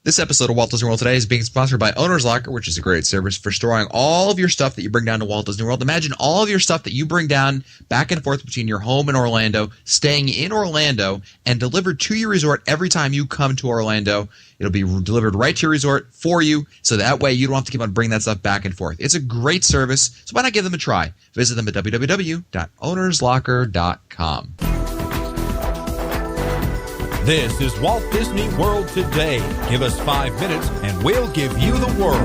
This episode of Walt Disney World Today is being sponsored by Owner's Locker, which is a great service for storing all of your stuff that you bring down to Walt Disney World. Imagine all of your stuff that you bring down back and forth between your home and Orlando, staying in Orlando, and delivered to your resort every time you come to Orlando. It'll be delivered right to your resort for you, so that way you don't have to keep on bringing that stuff back and forth. It's a great service, so why not give them a try? Visit them at www.ownerslocker.com. This is Walt Disney World Today. Give us 5 minutes and we'll give you the world.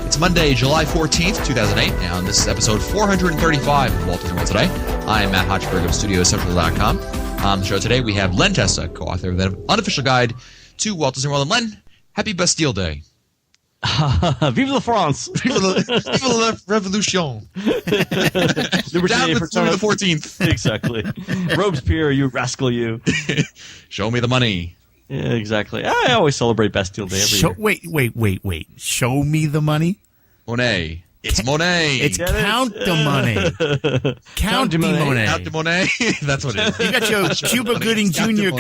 It's Monday, July 14th, 2008, and this is episode 435 of Walt Disney World Today. I am Matt Hochberg of StudioCentral.com. On the show today, we have Len Testa, co-author of the unofficial guide to Walt Disney World. And Len, happy Bastille Day. Vive la France! Vive la Revolution! Down with Louis the 14th. Exactly. Robespierre, you rascal, you. Show me the money. Yeah, exactly. I always celebrate Bastille Day every year. Wait. Show me the money? Monet. It's Monet. It's Count the money. Count the Monet. Count the Monet. That's what it is. You got your Cuba Gooding Jr.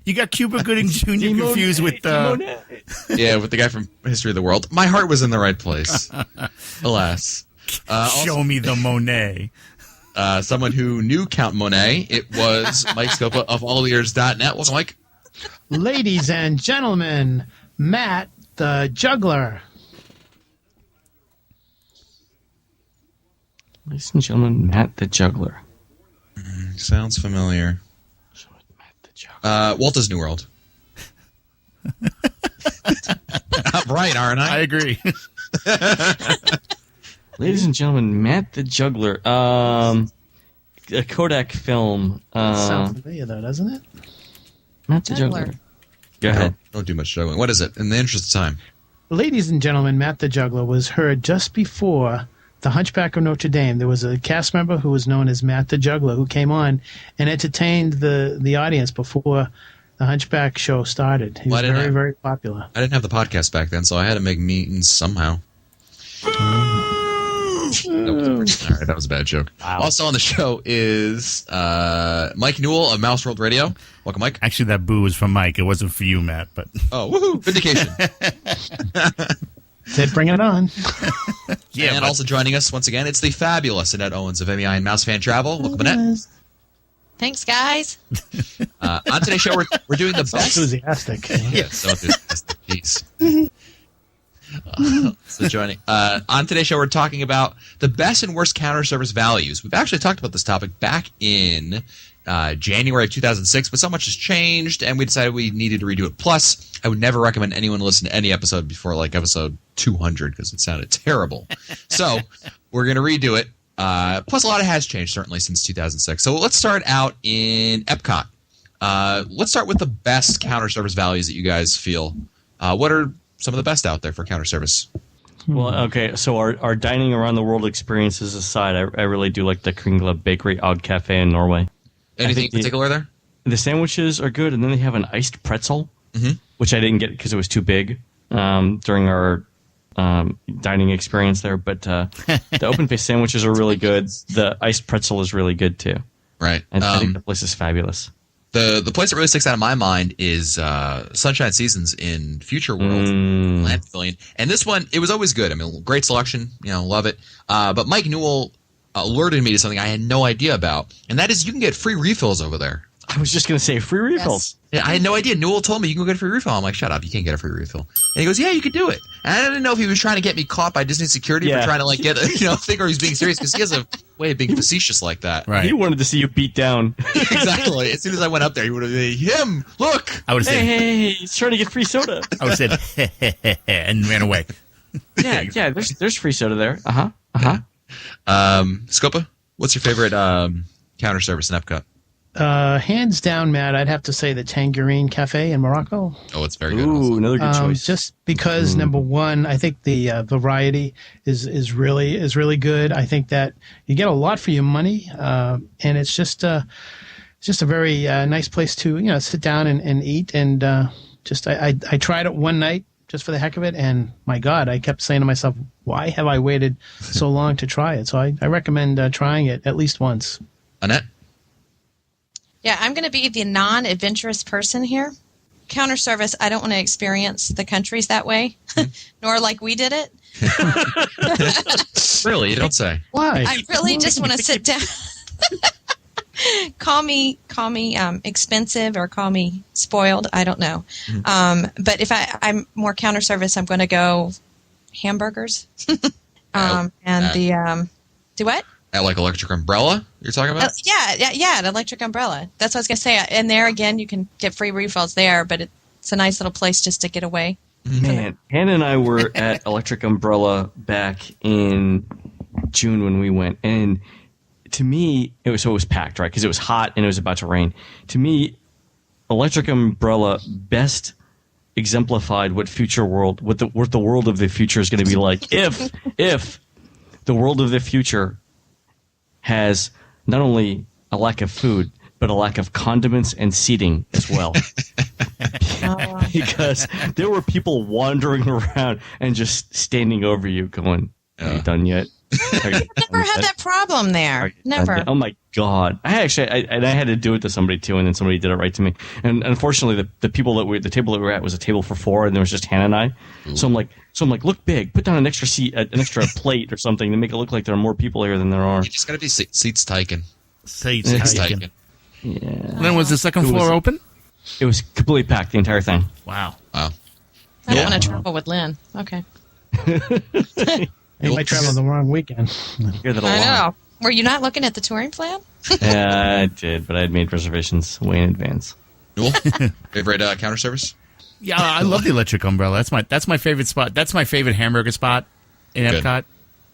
You got Cuba Gooding Jr. confused with yeah, with the guy from History of the World. My heart was in the right place. Alas. Show me the Monet. Someone who knew Count Monet, it was Mike Scopa of alleears.net. Welcome, Mike. Ladies and gentlemen, Matt the Juggler. Ladies and gentlemen, Matt the Juggler. Sounds familiar. Matt the Juggler. Walt Disney World. I'm right, aren't I? I agree. Ladies and gentlemen, Matt the Juggler. A Kodak film. Sounds familiar, though, doesn't it? Matt the Juggler. Go ahead. Don't do much juggling. What is it? In the interest of time. Ladies and gentlemen, Matt the Juggler was heard just before The Hunchback of Notre Dame. There was a cast member who was known as Matt the Juggler who came on and entertained the audience before the Hunchback show started. He was very popular. I didn't have the podcast back then, so I had to make meetings somehow. All right, that was a bad joke. Wow. Also on the show is Mike Newell of Mouse World Radio. Welcome, Mike. Actually, that boo was from Mike. It wasn't for you, Matt. But oh, woohoo! Vindication. Said bring it on. Yeah, and also joining us once again, it's the fabulous Annette Owens of MEI and Mouse Fan Travel. Welcome, Annette. Thanks, guys. On today's show, we're doing the best. Enthusiastic. Yeah, so enthusiastic. Jeez. So joining on today's show, we're talking about the best and worst counter service values. We've actually talked about this topic back in January of 2006, but so much has changed, and we decided we needed to redo it. Plus, I would never recommend anyone listen to any episode before like episode 200 because it sounded terrible. So we're going to redo it. Plus, a lot has changed certainly since 2006. So let's start out in Epcot. Let's start with the best counter service values that you guys feel. What are some of the best out there for counter service? Well, okay, so our dining around the world experiences aside, I really do like the Kringla Bakery Odd Cafe in Norway. Anything in particular there? The sandwiches are good, and then they have an iced pretzel, which I didn't get because it was too big during our dining experience there. But the open-faced sandwiches are really good. The iced pretzel is really good, too. Right. And I think the place is fabulous. The place that really sticks out in my mind is Sunshine Seasons in Future World, Land Pavilion. And this one, it was always good. I mean, great selection, love it. But Mike Newell alerted me to something I had no idea about, and that is you can get free refills over there. I was just going to say free refills. Yes. Yeah, I had no idea. Newell told me you can go get a free refill. I'm like, shut up, you can't get a free refill. And he goes, yeah, you could do it. And I didn't know if he was trying to get me caught by Disney security for trying to like get a thing, or he's being serious because he has a way of being facetious like that. Right. He wanted to see you beat down. Exactly. As soon as I went up there, he would have said, him, look. I would have said, hey, he's trying to get free soda. I would have said, and ran away. Yeah. There's free soda there. Scopa, what's your favorite counter service in Epcot? Hands down, Matt, I'd have to say the Tangerine Cafe in Morocco. Oh, it's very good. Ooh, another good choice. Just because number one, I think the variety is really good. I think that you get a lot for your money, and it's just a very nice place to sit down and eat. And I tried it one night just for the heck of it, and my God, I kept saying to myself, why have I waited so long to try it? So I recommend trying it at least once. Annette? Yeah, I'm going to be the non-adventurous person here. counter service, I don't want to experience the countries that way, nor like we did it. Really, you don't say. Why? I really just want to sit down. Call me expensive or call me spoiled. I don't know. But if I'm more counter service, I'm going to go hamburgers. Do what? At like Electric Umbrella, you're talking about? Yeah, an Electric Umbrella. That's what I was going to say. And there again, you can get free refills there, but it's a nice little place just to get away. Man, Hannah and I were at Electric Umbrella back in June when we went, and to me, it was packed, right? Because it was hot and it was about to rain. To me, Electric Umbrella best exemplified what the world of the future is going to be like if the world of the future has not only a lack of food, but a lack of condiments and seating as well. Because there were people wandering around and just standing over you going, are you done yet? Never had that problem there. Never. Oh my God! I had to do it to somebody too, and then somebody did it right to me. And unfortunately, the table that we were at was a table for four, and there was just Hannah and I. Ooh. So I'm like, look big, put down an extra seat, an extra plate or something to make it look like there are more people here than there are. You just got to be seats taken. Seats taken. Yeah. Then was the second floor open? It was completely packed, the entire thing. Wow. I don't want to travel with Lynn. Okay. You might travel the wrong weekend. I know. Were you not looking at the touring plan? Yeah, I did, but I had made reservations way in advance. Cool. Favorite counter service? Yeah, I love the Electric Umbrella. That's my favorite spot. That's my favorite hamburger spot in Epcot.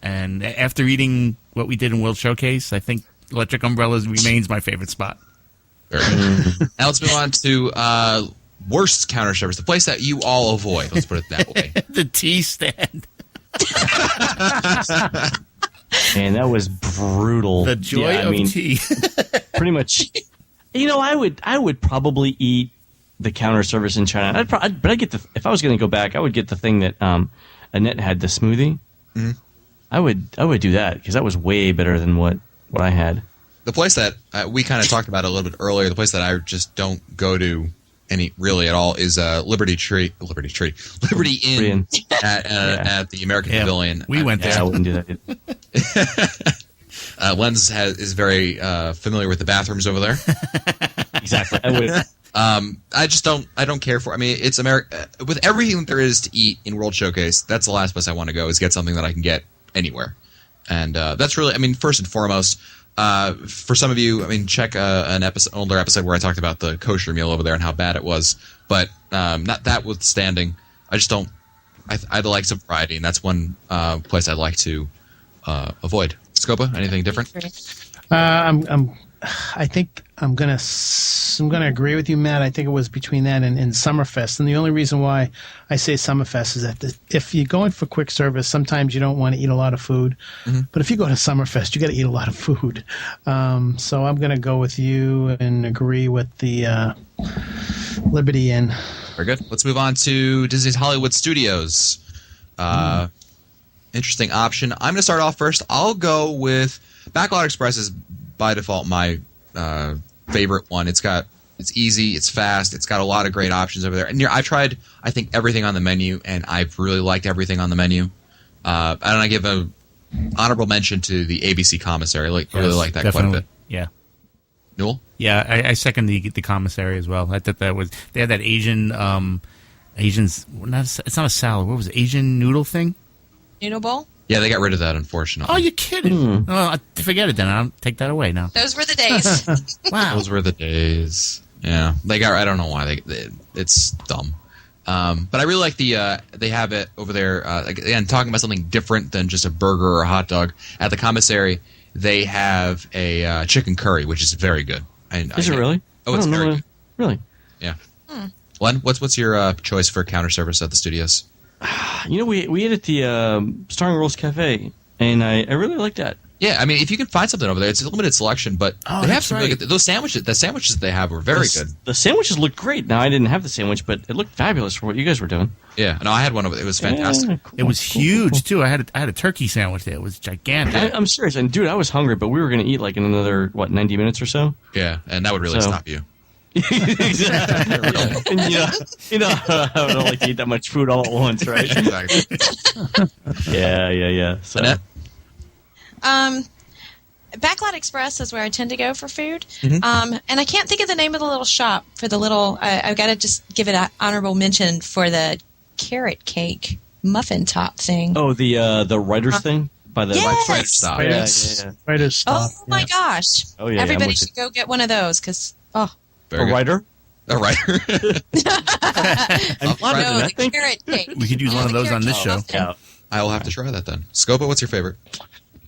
And after eating what we did in World Showcase, I think Electric Umbrella remains my favorite spot. Very good. Now let's move on to worst counter service, the place that you all avoid. Let's put it that way. The tea stand. Man, that was brutal. The joy of tea. Pretty much. I would probably eat the counter service in China. But I get if I was going to go back, I would get the thing that Annette had, the smoothie. Mm-hmm. I would do that because that was way better than what I had. The place that we kind of talked about a little bit earlier, the place that I just don't go to really at all is Liberty Inn at the American Pavilion. We went there. I wouldn't do that. Lenz is very familiar with the bathrooms over there. Exactly. I would. I just don't. I don't care for. I mean, it's America with everything that there is to eat in World Showcase. That's the last place I want to go. Is get something that I can get anywhere, and that's really. I mean, first and foremost. For some of you, I mean, check an older episode where I talked about the kosher meal over there and how bad it was. But not that withstanding, I just don't. I'd like some variety, and that's one place I'd like to avoid. Scopa, anything different? I think I'm gonna agree with you, Matt. I think it was between that and Summerfest, and the only reason why I say Summerfest is that if you're going for quick service, sometimes you don't want to eat a lot of food. Mm-hmm. But if you go to Summerfest, you got to eat a lot of food. So I'm gonna go with you and agree with the Liberty Inn. Very good. Let's move on to Disney's Hollywood Studios. Interesting option. I'm gonna start off first. I'll go with Backlot Express is by default my favorite one. It's easy, it's fast, it's got a lot of great options over there. And I've tried, I think, everything on the menu, and I've really liked everything on the menu. And I give a honorable mention to the ABC commissary. I really like that definitely. quite a bit. Yeah. Newell? Yeah, I second the commissary as well. I thought that was they had that Asian it's not a salad. What was it? Asian noodle thing? Noodle bowl? Yeah, they got rid of that, unfortunately. Oh, you're kidding. Oh, forget it then. I'll take that away now. Those were the days. Wow. Those were the days. Yeah. I don't know why. It's dumb. But I really like they have it over there. Again, talking about something different than just a burger or a hot dog. At the commissary, they have a chicken curry, which is very good. Is it really? Oh, it's very good. Really? Yeah. Len, what's your choice for counter service at the studios? We ate at the Starring Rolls Cafe, and I really like that. Yeah, I mean, if you can find something over there, it's a limited selection, but they have some really good. Those sandwiches, the sandwiches that they have were very good. The sandwiches looked great. Now, I didn't have the sandwich, but it looked fabulous for what you guys were doing. Yeah, no, I had one of it. It was fantastic. Yeah, cool, it was huge too. I had a turkey sandwich there. It was gigantic. I'm serious, and dude, I was hungry, but we were going to eat like in another 90 minutes or so. Yeah, and that would really stop you. Exactly. And I don't like to eat that much food all at once, right? Exactly. Yeah. So. Annette? Backlot Express is where I tend to go for food. Mm-hmm. And I can't think of the name of the little shop for the little. I've got to just give it an honorable mention for the carrot cake muffin top thing. Oh, the writer's thing by the Yes! Right, stop. Yeah. Writer's stop. Oh my gosh! Oh, yeah, Everybody I'm with should go get one of those because A Very good. writer? A writer. I'm flattered, no, I the think. carrot cake. We could use one of The those on carrot this cake show. muffin. Yeah. I will have to try that then. Scopa, what's your favorite?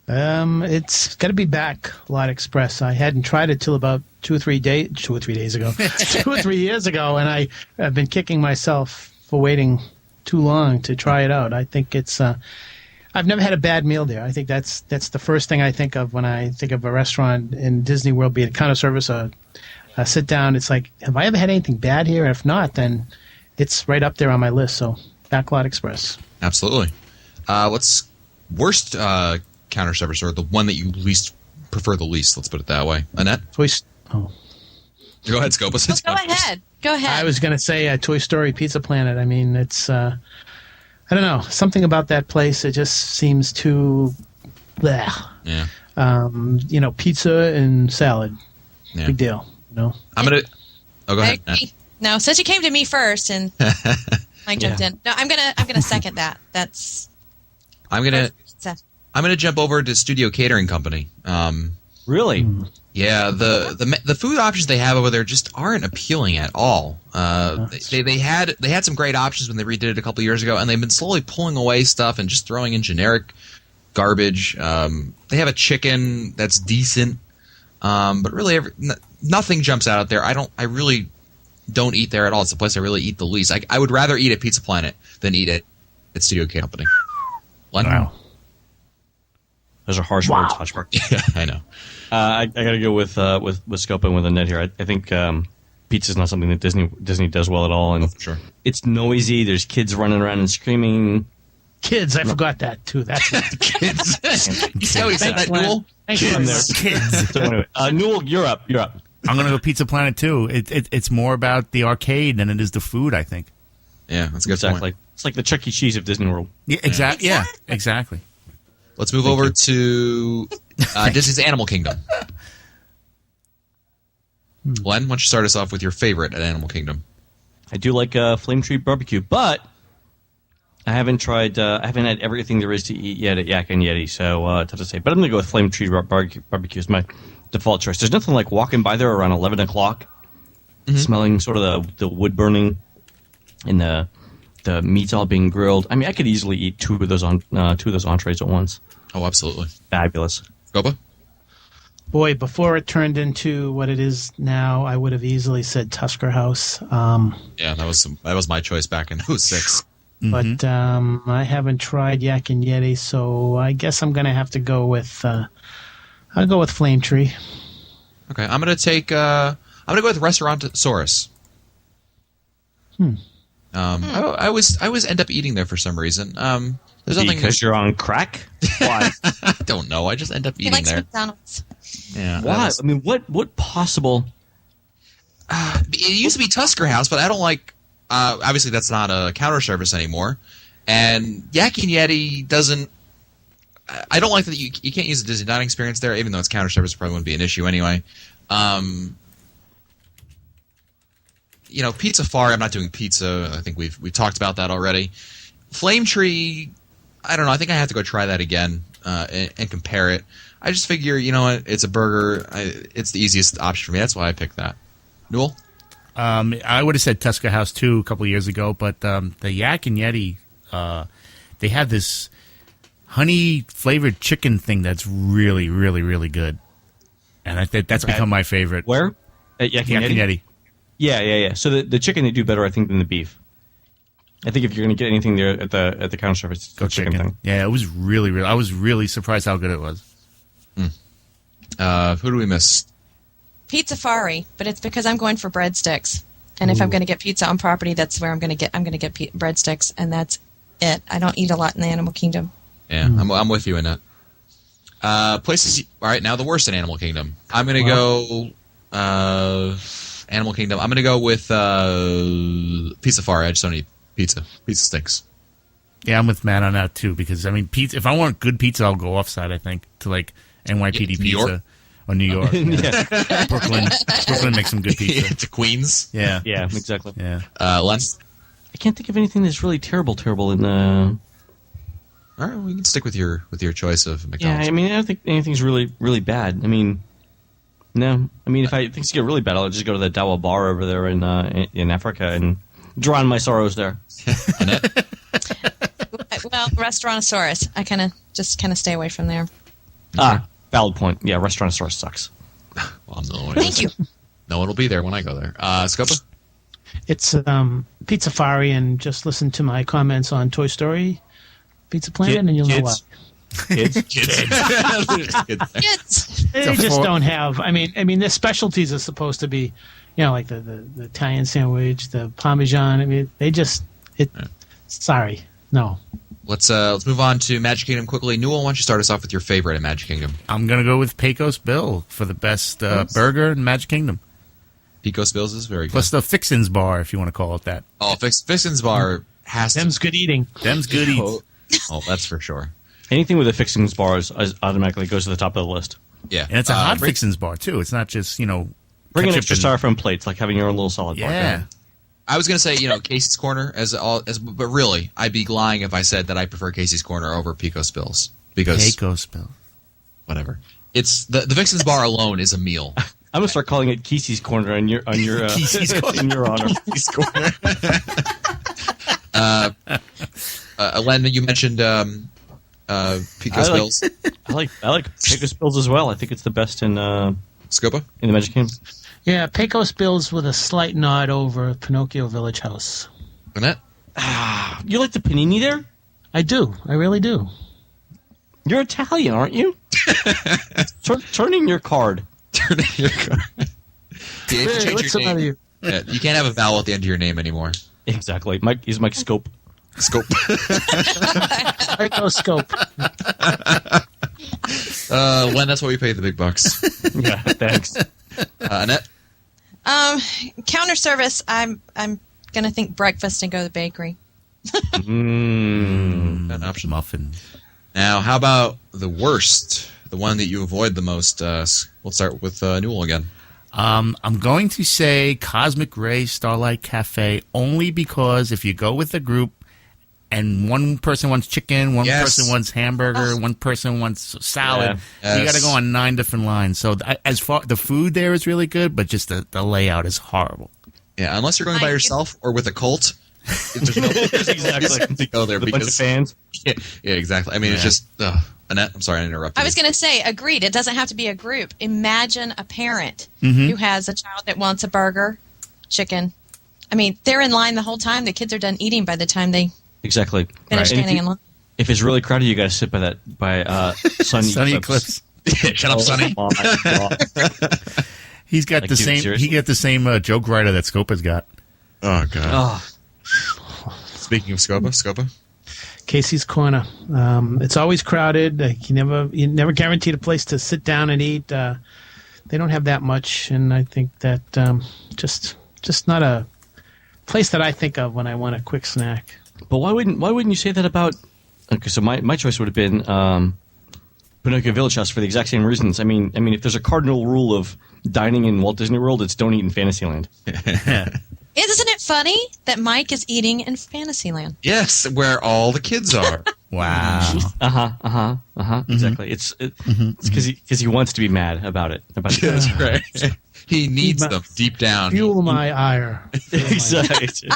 It's got to be Backlot Express. I hadn't tried it till about 2 or 3 days ago, 2 or 3 years ago, and I've been kicking myself for waiting too long to try it out. I think it's. I've never had a bad meal there. I think that's the first thing I think of when I think of a restaurant in Disney World, be it counter service or a sit down. It's like, have I ever had anything bad here? If not, then it's right up there on my list. So Backlot Express. Absolutely. What's worst counter service, or the one that you prefer the least? Let's put it that way. Annette? Go Go ahead, Scopa. Go ahead. I was going to say Toy Story Pizza Planet. I mean, it's, I don't know, something about that place. It just seems too, bleh. Yeah. Pizza and salad. Yeah. Big deal. I'm going to, go I ahead. agree. No, since you came to me first and Mike jumped in. No, I'm gonna second that. That's. I'm gonna jump over to Studio Catering Company. Really? Yeah, the food options they have over there just aren't appealing at all. They had some great options when they redid it a couple years ago, and they've been slowly pulling away stuff and just throwing in generic garbage. They have a chicken that's decent, but really nothing jumps out there. I really don't eat there at all. It's the place I really eat the least. I would rather eat at Pizza Planet than eat at Studio Catering Company. Wow. Those are harsh words, Hodgmark. Yeah, I know. I got to go with Scopa and with Annette here. I think pizza's not something that Disney does well at all, and For sure. it's noisy. There's kids running around and screaming. Kids, I forgot that too. That's Kids. You see how he said that, Newell? Kids. So anyway, Newell, you're up. I'm gonna go Pizza Planet too. It's more about the arcade than it is the food, I think. Yeah, that's a good Exactly. point. It's like the Chuck E. Cheese of Disney World. Yeah, exactly. Yeah, exactly. Let's move over to Disney's Animal Kingdom. Len, why don't you start us off with your favorite at Animal Kingdom? I do like Flame Tree Barbecue, but I haven't tried. I haven't had everything there is to eat yet at Yak and Yeti, so tough to say. But I'm going to go with Flame Tree Barbecue as my default choice. There's nothing like walking by there around 11 o'clock, smelling sort of the wood burning and the meat's all being grilled. I mean, I could easily eat two of those entrees at once. Oh, absolutely. Fabulous. Scopa? Boy, before it turned into what it is now, I would have easily said Tusker House. Yeah, that was my choice back in 06. But I haven't tried Yak and Yeti, so I guess I'm going to have to go with. I'll go with Flame Tree. Okay, I'm gonna go with Restaurantosaurus. I always end up eating there for some reason. There's nothing Because you're on crack? Why? I don't know. I just end up He eating likes there. McDonald's. Yeah. Why? I mean, what possible? It used to be Tusker House, but I don't like. Obviously, that's not a counter service anymore. And Yak and Yeti doesn't. I don't like that you can't use the Disney dining experience there, even though it's counter service. It probably wouldn't be an issue anyway. Pizza Far. I'm not doing pizza. I think we've talked about that already. Flame Tree. I don't know. I think I have to go try that again and compare it. I just figure, you know what? It's a burger. It's the easiest option for me. That's why I picked that. Newell? I would have said Tusker House too a couple of years ago, but the Yak and Yeti, they have this honey flavored chicken thing that's really, really, really good, and that's become my favorite. Where? At Yak and Yeti? Yeah. So the chicken they do better, I think, than the beef. I think if you're going to get anything there at the counter service, it's the chicken thing. Yeah, it was really, really. I was really surprised how good it was. Who do we miss? Pizza Fari, but it's because I'm going for breadsticks. And if I'm going to get pizza on property, that's where I'm going to get breadsticks, and that's it. I don't eat a lot in the Animal Kingdom. Yeah, I'm with you in that. Places. All right, now the worst in Animal Kingdom. I'm going to go. Animal Kingdom. I'm going to go with Pizza Safari. I just don't eat pizza. Pizza stinks. Yeah, I'm with Matt on that too because I mean, pizza. If I want good pizza, I'll go offside. I think to like NYPD New York? Pizza or New York. Yeah. Brooklyn makes some good pizza. to Queens. Yeah, Yeah, exactly. yeah. Len? I can't think of anything that's really terrible in All right, we can stick with your choice of Yeah, McDonald's. I mean, I don't think anything's really bad. I mean, no. I mean, if things get really bad, I'll just go to the Dawa bar over there in Africa and drown my sorrows there. Well, Restaurantosaurus. I kind of stay away from there. Valid point. Yeah, Restaurantosaurus sucks. Well, I'm the only one. Thank you. No one will be there when I go there. Scopa? It's Pizza Safari, and just listen to my comments on Toy Story Pizza Planet, and you'll know why. Kids? Kids. Kids. They just don't have. I mean, their specialties are supposed to be, like the Italian sandwich, the Parmesan. I mean, they just Sorry, no. Let's move on to Magic Kingdom quickly. Newell, why don't you start us off with your favorite at Magic Kingdom? I'm gonna go with Pecos Bill for the best burger in Magic Kingdom. Pecos Bills is very good. Plus the Fixins Bar, if you want to call it that. Oh, Fixins Bar has to. Them's good eating. Them's good eats. Oh, that's for sure. Anything with a fixings bar automatically goes to the top of the list. Yeah, And it's a hot bring- Fixins Bar too. It's not just Bring an ketchup extra styrofoam plate. It's like having your own little salad bar. Yeah. I was gonna say Casey's Corner but really I'd be lying if I said that I prefer Casey's Corner over Pecos Bills because Pecos Bill. whatever. It's the Fixins Bar alone is a meal. I'm gonna start calling it Kesey's Corner on your Kesey's Corner. in your honor. Casey's Corner. Len, you mentioned Pecos Bills. I like Pecos Bills as well. I think it's the best in Scopa? the Magic Kingdom. Yeah, Pecos Bills with a slight nod over Pinocchio Village House. Annette? You like the panini there? I do. I really do. You're Italian, aren't you? Turn in your card. Turn in your card. You have to Hey, change what's your the matter name. with you? Yeah, you can't have a vowel at the end of your name anymore. Exactly. Mike Scope. Scope. Microscope. Len, that's why we pay the big bucks. Yeah, thanks. Annette? Counter service. I'm gonna think breakfast and go to the bakery. An option. Muffin. Now, how about the worst? The one that you avoid the most? We'll start with Newell again. I'm going to say Cosmic Ray Starlight Cafe only because if you go with a group and one person wants chicken, one person wants hamburger, one person wants salad, Yeah. you got to Yes. go on 9 different lines. So as far the food there is really good, but just the layout is horrible. Yeah, unless you're going by yourself or with a cult. There's no Exactly. to go there With a bunch of because fans. yeah, exactly. I mean, it's just Annette. I'm sorry I interrupted. I was going to say, agreed. It doesn't have to be a group. Imagine a parent Mm-hmm. who has a child that wants a burger, chicken. I mean, they're in line the whole time. The kids are done eating by the time they Exactly. finish And standing in line. if it's really crowded, you got to sit by Sunny Sunny Eclipse. Eclipse. Shut up, Sonny. Oh my God. He's got Like, the dude, same. seriously? He got the same joke writer that Scopa's got. Oh god. Oh, Speaking of Scopa. Casey's Corner. It's always crowded. You never guaranteed a place to sit down and eat. They don't have that much, and I think that just not a place that I think of when I want a quick snack. but why wouldn't you say that about? Okay, so my choice would have been Pinocchio Village House for the exact same reasons. I mean, if there's a cardinal rule of dining in Walt Disney World, it's don't eat in Fantasyland. Isn't it funny that Mike is eating in Fantasyland? Yes, where all the kids are. Wow. Exactly. It's because he wants to be mad about it. That's right. He needs my- them deep down. Fuel my ire. Exactly.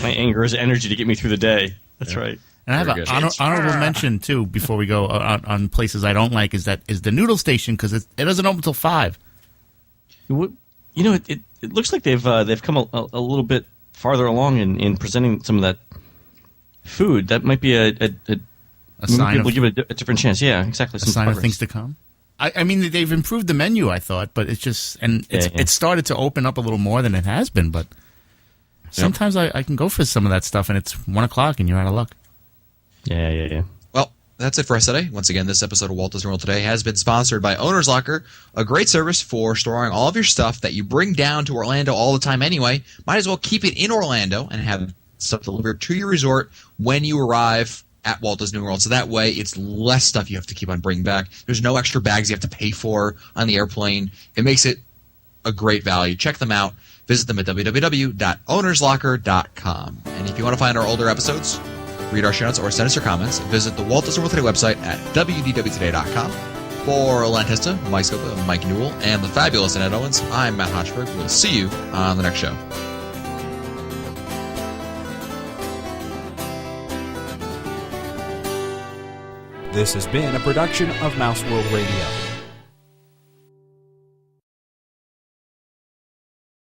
My anger is energy to get me through the day. That's right. And I have Very an good. honorable mention too before we go on places I don't like is the noodle station because it doesn't open until 5. It looks like they've come a little bit farther along in presenting some of that food. That might be a sign people of give it a different chance. Yeah, exactly. a Some sign of progress. things to come. I mean they've improved the menu I thought, but it's just Yeah. it started to open up a little more than it has been. But sometimes I can go for some of that stuff and it's 1 o'clock and you're out of luck. Yeah. Well, that's it for us today. Once again, this episode of Walt Disney World Today has been sponsored by Owner's Locker, a great service for storing all of your stuff that you bring down to Orlando all the time anyway. Might as well keep it in Orlando and have stuff delivered to your resort when you arrive at Walt Disney World. So that way, it's less stuff you have to keep on bringing back. There's no extra bags you have to pay for on the airplane. It makes it a great value. Check them out. Visit them at www.ownerslocker.com. And if you want to find our older episodes, read our show notes, or send us your comments, visit the Walt Disney World Today website at wdwtoday.com. For Len Testa, Mike Scopa, Mike Newell, and the fabulous Annette Owens, I'm Matt Hochberg. We'll see you on the next show. This has been a production of Mouse World Radio.